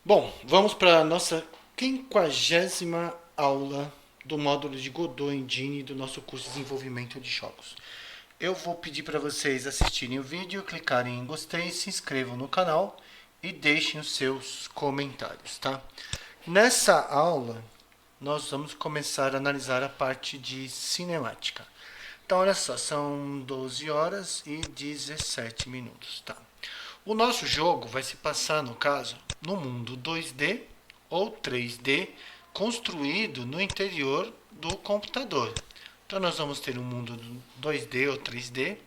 Bom, vamos para a nossa 50ª aula do módulo de Godot Engine do nosso curso de desenvolvimento de jogos. Eu vou pedir para vocês assistirem o vídeo, clicarem em gostei, se inscrevam no canal e deixem os seus comentários, tá? Nessa aula, nós vamos começar a analisar a parte de cinemática. Então, olha só, são 12 horas e 17 minutos, tá? O nosso jogo vai se passar, no caso, no mundo 2D ou 3D construído no interior do computador. Então nós vamos ter um mundo 2D ou 3D.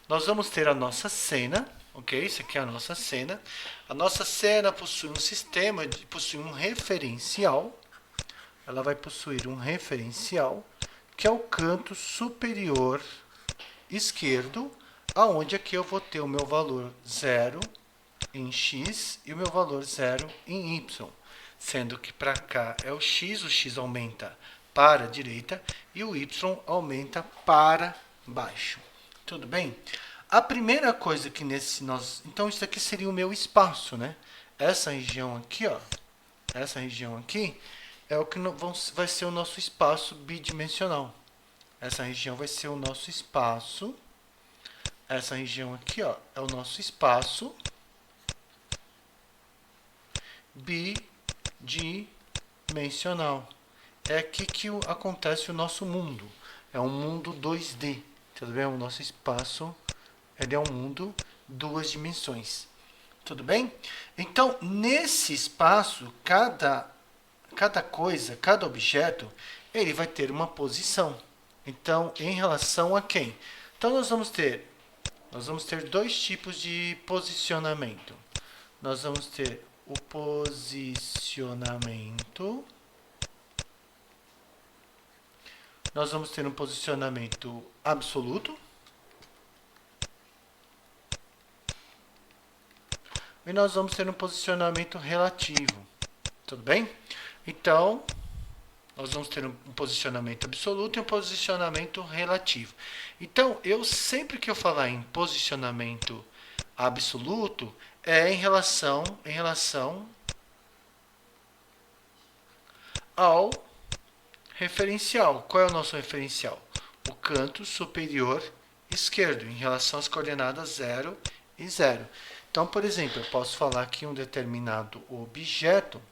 Nós vamos ter a nossa cena, ok? Isso aqui é a nossa cena. A nossa cena possui um sistema, possui um referencial. Ela vai possuir um referencial que é o canto superior esquerdo, aonde aqui eu vou ter o meu valor 0 em x e o meu valor 0 em y, sendo que para cá é o x aumenta para a direita e o y aumenta para baixo. Tudo bem? A primeira coisa que então isso aqui seria o meu espaço, né? Essa região aqui, ó, essa região aqui é o que vai ser o nosso espaço bidimensional. Essa região vai ser o nosso espaço. Essa região aqui, ó, é o nosso espaço bidimensional. É aqui que acontece o nosso mundo. É um mundo 2D. Tudo bem? O nosso espaço ele é um mundo duas dimensões. Tudo bem? Então, nesse espaço, cada coisa, cada objeto, ele vai ter uma posição. Então, em relação a quem? Então, nós vamos ter dois tipos de posicionamento. Nós vamos ter o posicionamento. Nós vamos ter um posicionamento absoluto. E nós vamos ter um posicionamento relativo. Tudo bem? Então, nós vamos ter um posicionamento absoluto e um posicionamento relativo. Então, sempre que eu falar em posicionamento absoluto, é em relação ao referencial. Qual é o nosso referencial? O canto superior esquerdo, em relação às coordenadas 0 e 0. Então, por exemplo, eu posso falar que um determinado objeto,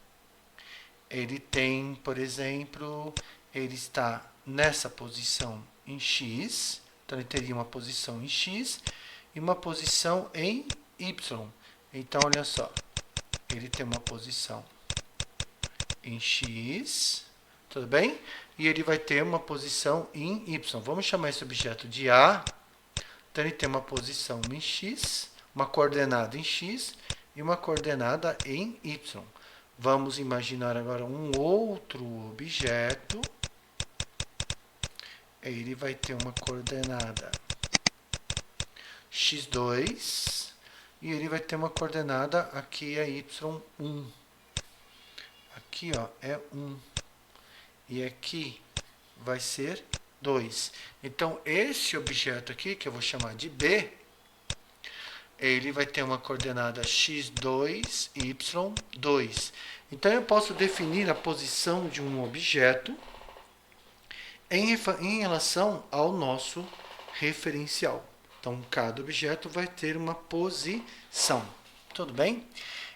ele tem, por exemplo, ele está nessa posição em x, então ele teria uma posição em x e uma posição em y. Então, olha só, ele tem uma posição em x, tudo bem? E ele vai ter uma posição em y. Vamos chamar esse objeto de A. Então, ele tem uma posição em x, uma coordenada em x e uma coordenada em y. Vamos imaginar agora um outro objeto. Ele vai ter uma coordenada x2 e ele vai ter uma coordenada aqui é y1. Aqui, ó, é 1. E aqui vai ser 2. Então, esse objeto aqui, que eu vou chamar de B, ele vai ter uma coordenada x2, y2. Então, eu posso definir a posição de um objeto em relação ao nosso referencial. Então, cada objeto vai ter uma posição. Tudo bem?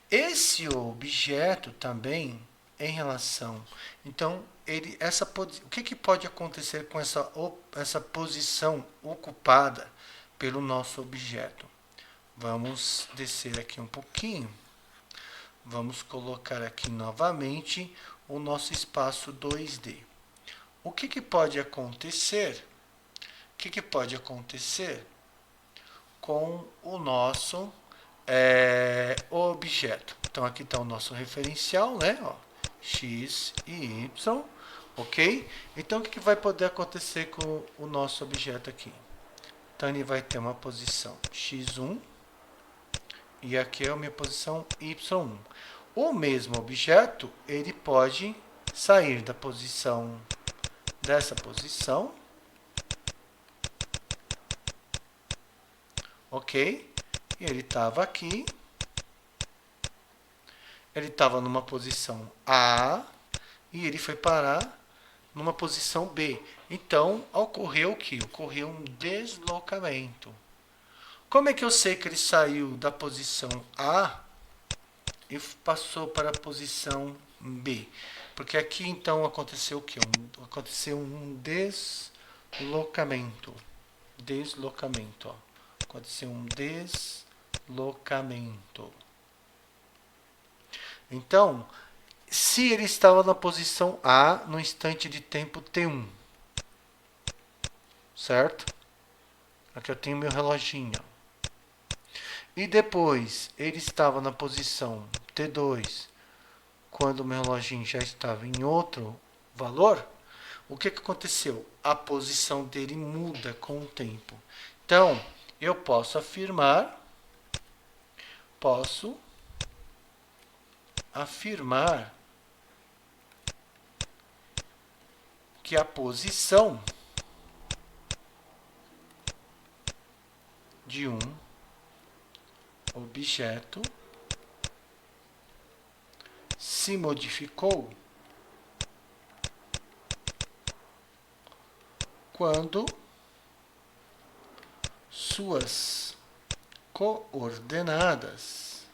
Esse objeto também, em relação... Então, o que pode acontecer com essa posição ocupada pelo nosso objeto? Vamos descer aqui um pouquinho. Vamos colocar aqui novamente o nosso espaço 2D. O que pode acontecer? O que pode acontecer com o nosso objeto? Então, aqui está o nosso referencial, né? Ó, x e y, ok? Então, o que vai poder acontecer com o nosso objeto aqui? Então, ele vai ter uma posição x1 e aqui é a minha posição y1. O mesmo objeto, ele pode sair dessa posição, ok? E ele estava aqui, Ele estava numa posição A e ele foi parar numa posição B. Então, ocorreu o que? Ocorreu um deslocamento. Como é que eu sei que ele saiu da posição A e passou para a posição B? Porque aqui, então, aconteceu o quê? Aconteceu um deslocamento. Deslocamento, ó. Aconteceu um deslocamento. Então, se ele estava na posição A no instante de tempo T1, certo? Aqui eu tenho meu reloginho. E depois ele estava na posição T2, quando o meu reloginho já estava em outro valor, o que aconteceu? A posição dele muda com o tempo. Então, eu posso afirmar que a posição de um objeto se modificou quando suas coordenadas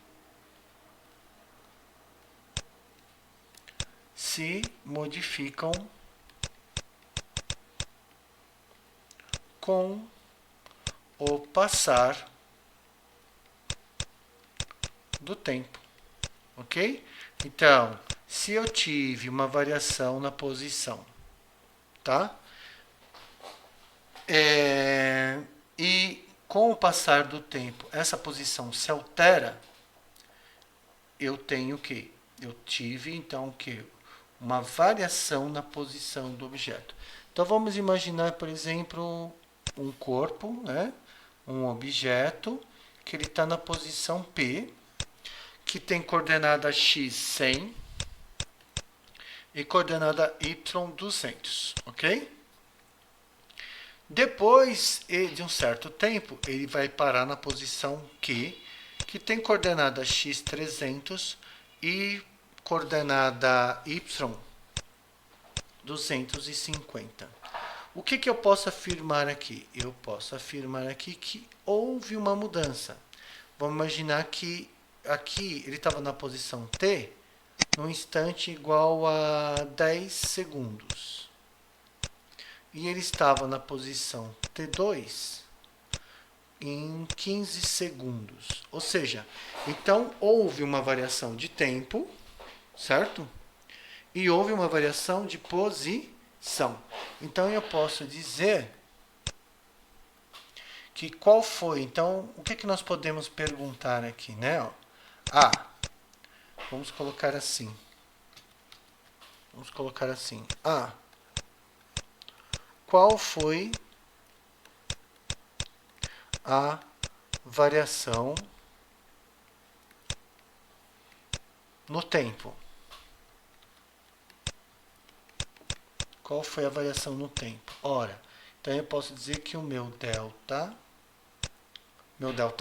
se modificam com o passar do tempo, ok? Então, se eu tive uma variação na posição, tá? E com o passar do tempo, essa posição se altera, eu tenho o quê? Eu tive, então, o quê? Uma variação na posição do objeto. Então, vamos imaginar, por exemplo, um corpo, né? Um objeto, que ele está na posição P, que tem coordenada x 100 e coordenada y 200, ok? Depois de um certo tempo, ele vai parar na posição Q, que tem coordenada x 300 e coordenada y 250. O que eu posso afirmar aqui? Eu posso afirmar aqui que houve uma mudança. Vamos imaginar que aqui ele estava na posição T num instante igual a 10 segundos. E ele estava na posição T2 em 15 segundos. Ou seja, então houve uma variação de tempo, certo? E houve uma variação de posição. Então eu posso dizer que qual foi. Então, o que nós podemos perguntar aqui, né? Vamos colocar assim. Qual foi a variação no tempo? Qual foi a variação no tempo? Ora, então eu posso dizer que o meu delta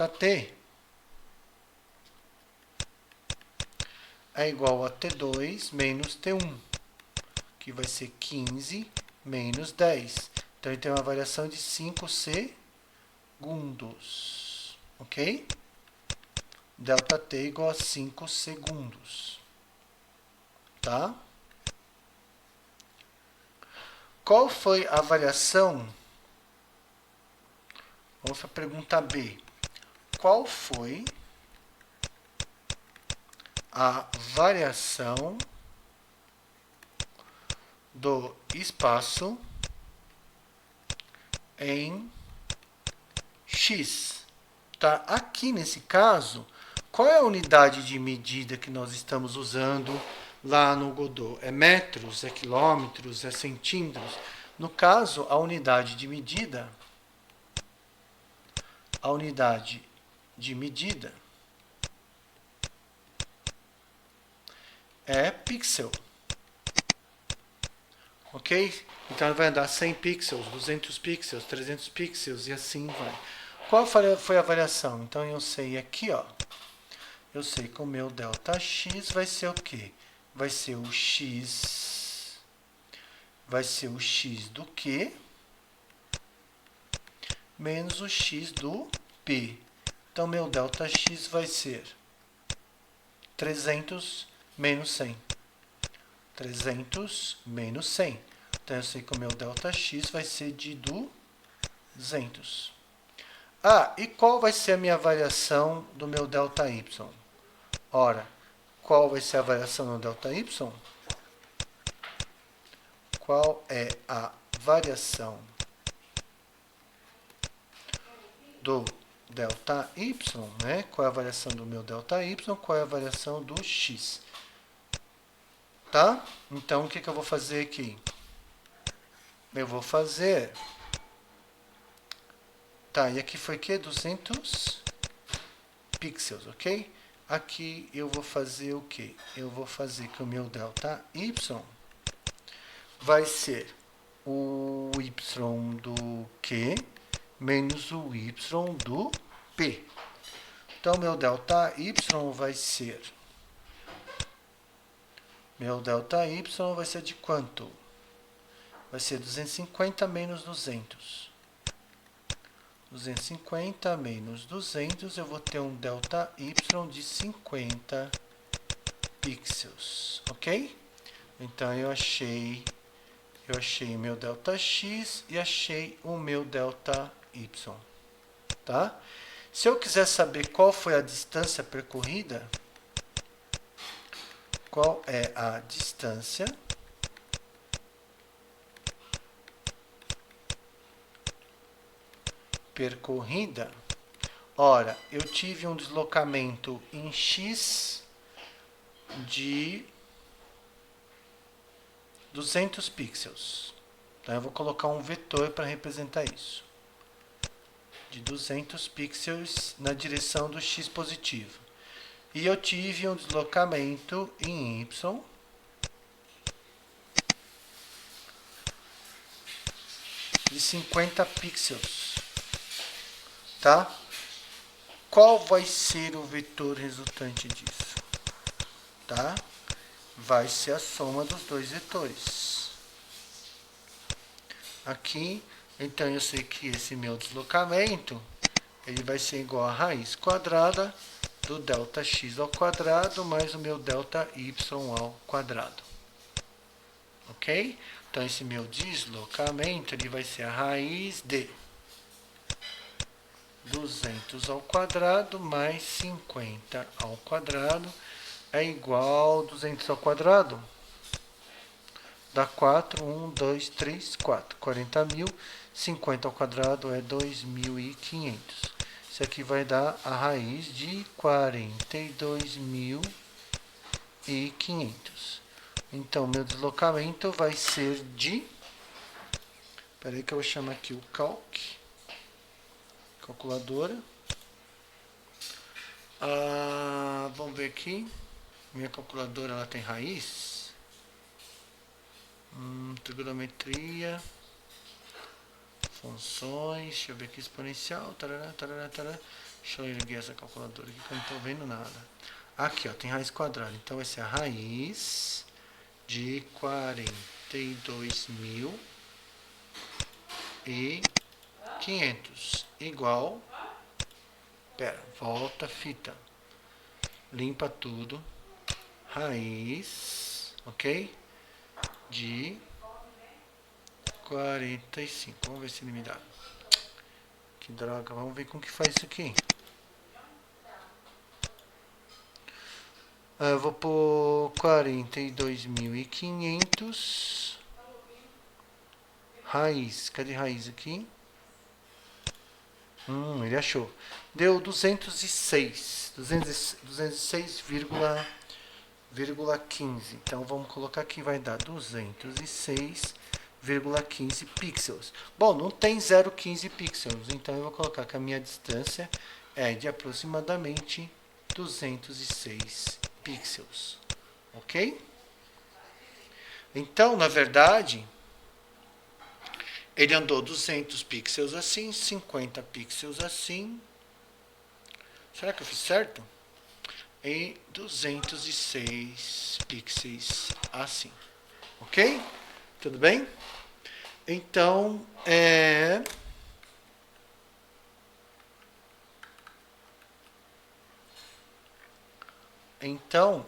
T é igual a T2 menos T1, que vai ser 15 menos 10. Então, ele tem uma variação de 5 segundos, ok? Delta T igual a 5 segundos, tá? Qual foi a variação? Vamos para a pergunta B. Qual foi a variação do espaço em x? Tá? Aqui nesse caso, qual é a unidade de medida que nós estamos usando lá no Godot? É metros, é quilômetros, é centímetros? No caso, a unidade de medida é pixel. Ok? Então ele vai andar 100 pixels, 200 pixels, 300 pixels e assim vai. Qual foi a variação? Então eu sei aqui, ó, eu sei que o meu ΔX vai ser o quê? Vai ser o x, do Q menos o x do P. Então, meu ΔX vai ser 300 menos 100. 300 menos 100. Então, eu sei que o meu ΔX vai ser de 200. Ah, e qual vai ser a minha variação do meu ΔY? Ora, qual vai ser a variação do ΔY? Qual é a variação do ΔY, né? Qual é a variação do meu ΔY? Qual é a variação do x? Tá? Então, o que eu vou fazer aqui? Eu vou fazer... Tá, e aqui foi o quê? 200 pixels, ok? Aqui eu vou fazer o quê? Eu vou fazer que o meu ΔY vai ser o y do Q menos o y do P. Então, meu ΔY vai ser... Meu ΔY vai ser de quanto? Vai ser 250 menos 200. 250 menos 200, eu vou ter um ΔY de 50 pixels, ok? Então, eu achei meu ΔX e achei o meu ΔY, tá? Se eu quiser saber qual foi a distância percorrida, qual é a distância percorrida? Ora, eu tive um deslocamento em x de 200 pixels. Então, eu vou colocar um vetor para representar isso. De 200 pixels na direção do x positivo. E eu tive um deslocamento em y de 50 pixels. Tá? Qual vai ser o vetor resultante disso? Tá? Vai ser a soma dos dois vetores. Aqui, então eu sei que esse meu deslocamento, ele vai ser igual a raiz quadrada do ΔX ao quadrado mais o meu ΔY ao quadrado. Ok? Então, esse meu deslocamento, ele vai ser a raiz de 200 ao quadrado mais 50 ao quadrado é igual a 200 ao quadrado. Dá 4, 1, 2, 3, 4. 40 mil. 50 ao quadrado é 2.500. Isso aqui vai dar a raiz de 42.500. Então, meu deslocamento vai ser de... Espera aí que eu vou chamar aqui o calculadora. Vamos ver aqui. Minha calculadora ela tem raiz. Trigonometria. Funções. Deixa eu ver aqui. Exponencial. Tarará, tarará, tarará. Deixa eu erguer essa calculadora aqui que eu não estou vendo nada. Aqui, ó, tem raiz quadrada. Então vai ser a raiz de 42.500 igual... Pera, volta a fita. Limpa tudo. Raiz, ok? De 45. Vamos ver se ele me dá. Que droga, vamos ver como que faz isso aqui. Eu vou pôr 42.500. Raiz, cadê raiz aqui? Ele achou. Deu 206. 206,15. Então, vamos colocar aqui, vai dar 206,15 pixels. Bom, não tem 0,15 pixels, então eu vou colocar que a minha distância é de aproximadamente 206 pixels. Ok? Então, na verdade, ele andou 200 pixels assim, 50 pixels assim. Será que eu fiz certo? e 206 pixels assim. Ok? Tudo bem? Então,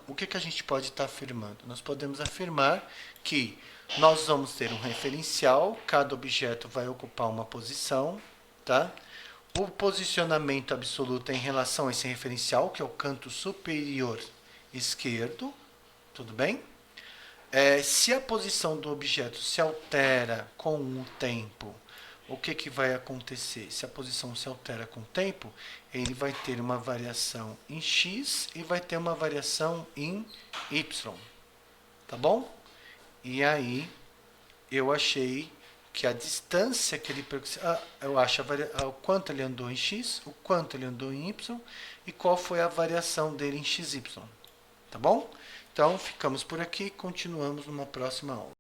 o que a gente pode estar afirmando? Nós podemos afirmar que nós vamos ter um referencial, cada objeto vai ocupar uma posição, tá? O posicionamento absoluto é em relação a esse referencial, que é o canto superior esquerdo, tudo bem? Se a posição do objeto se altera com o tempo, o que vai acontecer? Se a posição se altera com o tempo, ele vai ter uma variação em x e vai ter uma variação em y, tá bom? E aí, eu achei que a distância que ele eu acho o quanto ele andou em x, o quanto ele andou em y e qual foi a variação dele em xy, tá bom? Então, ficamos por aqui, continuamos numa próxima aula.